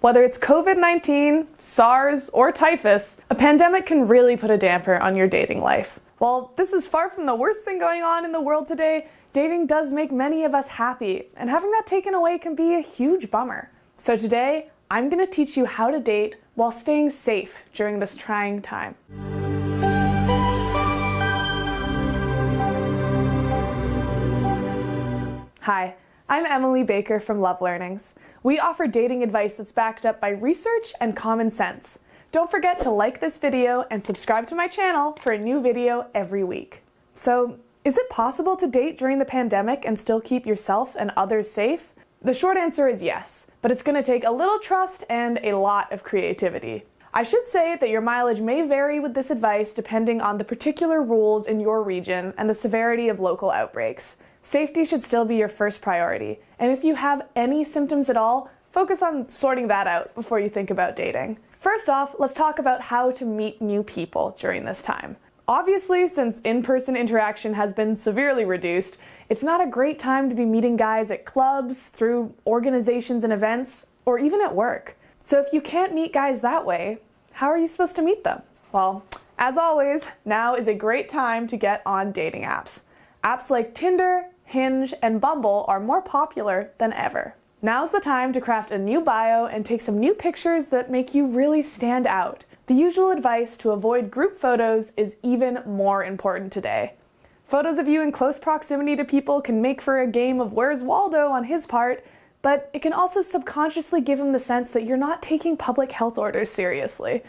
Whether it's COVID-19, SARS, or typhus, a pandemic can really put a damper on your dating life. While this is far from the worst thing going on in the world today, dating does make many of us happy, and having that taken away can be a huge bummer. So today, I'm going to teach you how to date while staying safe during this trying time. Hi, I'm Emily Baker from Love Learnings. We offer dating advice that's backed up by research and common sense. Don't forget to like this video and subscribe to my channel for a new video every week. So, is it possible to date during the pandemic and still keep yourself and others safe? The short answer is yes, but it's going to take a little trust and a lot of creativity. I should say that your mileage may vary with this advice depending on the particular rules in your region and the severity of local outbreaks. Safety should still be your first priority, and if you have any symptoms at all, focus on sorting that out before you think about dating. First off, let's talk about how to meet new people during this time. Obviously, since in-person interaction has been severely reduced, it's not a great time to be meeting guys at clubs, through organizations and events, or even at work. So if you can't meet guys that way, how are you supposed to meet them? Well, as always, now is a great time to get on dating apps. Apps like Tinder, Hinge, and Bumble are more popular than ever. Now's the time to craft a new bio and take some new pictures that make you really stand out. The usual advice to avoid group photos is even more important today. Photos of you in close proximity to people can make for a game of Where's Waldo on his part, but it can also subconsciously give him the sense that you're not taking public health orders seriously.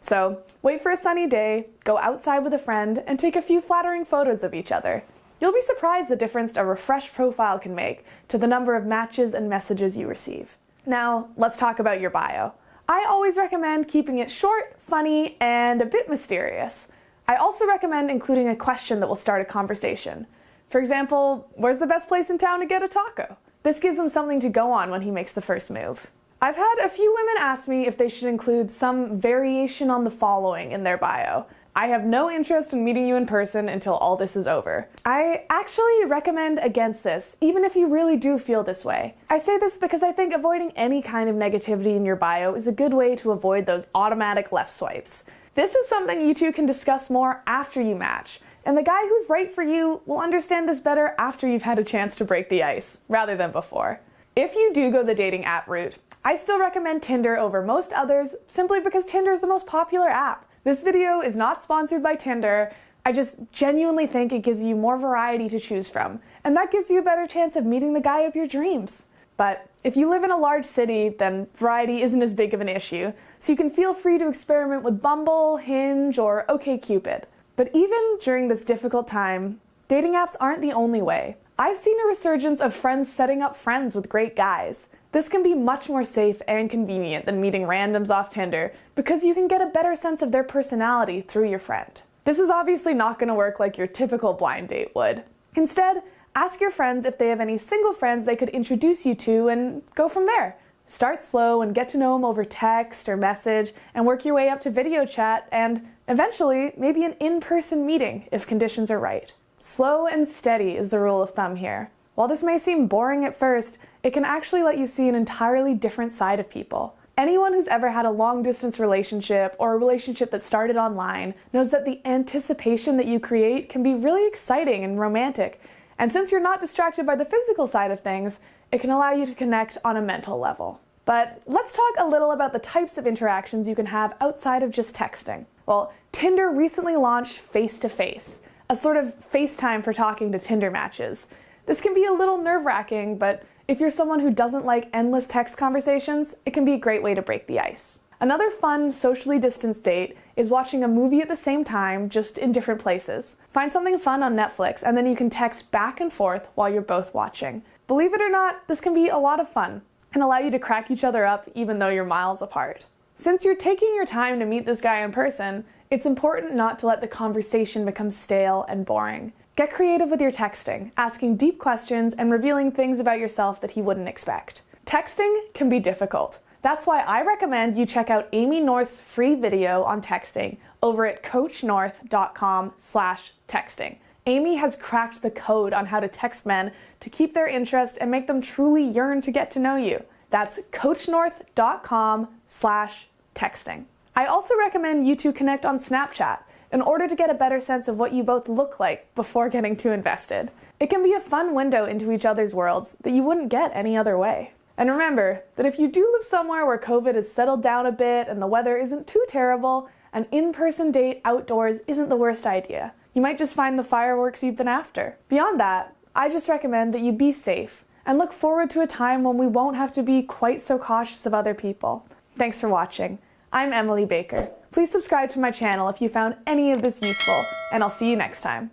So, wait for a sunny day, go outside with a friend, and take a few flattering photos of each other. You'll be surprised the difference a refreshed profile can make to the number of matches and messages you receive. Now, let's talk about your bio. I always recommend keeping it short, funny, and a bit mysterious. I also recommend including a question that will start a conversation. For example, where's the best place in town to get a taco? This gives him something to go on when he makes the first move. I've had a few women ask me if they should include some variation on the following in their bio. I have no interest in meeting you in person until all this is over. I actually recommend against this, even if you really do feel this way. I say this because I think avoiding any kind of negativity in your bio is a good way to avoid those automatic left swipes. This is something you two can discuss more after you match, and the guy who's right for you will understand this better after you've had a chance to break the ice, rather than before. If you do go the dating app route, I still recommend Tinder over most others simply because Tinder is the most popular app. This video is not sponsored by Tinder. I just genuinely think it gives you more variety to choose from, and that gives you a better chance of meeting the guy of your dreams. But if you live in a large city, then variety isn't as big of an issue, so you can feel free to experiment with Bumble, Hinge, or OkCupid. But even during this difficult time, dating apps aren't the only way. I've seen a resurgence of friends setting up friends with great guys. This can be much more safe and convenient than meeting randoms off Tinder because you can get a better sense of their personality through your friend. This is obviously not going to work like your typical blind date would. Instead, ask your friends if they have any single friends they could introduce you to and go from there. Start slow and get to know them over text or message and work your way up to video chat and, eventually, maybe an in-person meeting if conditions are right. Slow and steady is the rule of thumb here. While this may seem boring at first, it can actually let you see an entirely different side of people. Anyone who's ever had a long-distance relationship or a relationship that started online knows that the anticipation that you create can be really exciting and romantic. And since you're not distracted by the physical side of things, it can allow you to connect on a mental level. But let's talk a little about the types of interactions you can have outside of just texting. Well, Tinder recently launched Face-to-Face, a sort of FaceTime for talking to Tinder matches. This can be a little nerve-wracking, but if you're someone who doesn't like endless text conversations, it can be a great way to break the ice. Another fun, socially distanced date is watching a movie at the same time, just in different places. Find something fun on Netflix, and then you can text back and forth while you're both watching. Believe it or not, this can be a lot of fun, and allow you to crack each other up even though you're miles apart. Since you're taking your time to meet this guy in person, it's important not to let the conversation become stale and boring. Get creative with your texting, asking deep questions and revealing things about yourself that he wouldn't expect. Texting can be difficult. That's why I recommend you check out Amy North's free video on texting over at coachnorth.com/texting. Amy has cracked the code on how to text men to keep their interest and make them truly yearn to get to know you. That's coachnorth.com/texting. I also recommend you two connect on Snapchat in order to get a better sense of what you both look like before getting too invested. It can be a fun window into each other's worlds that you wouldn't get any other way. And remember that if you do live somewhere where COVID has settled down a bit and the weather isn't too terrible, an in-person date outdoors isn't the worst idea. You might just find the fireworks you've been after. Beyond that, I just recommend that you be safe and look forward to a time when we won't have to be quite so cautious of other people. Thanks for watching. I'm Emily Baker. Please subscribe to my channel if you found any of this useful, and I'll see you next time.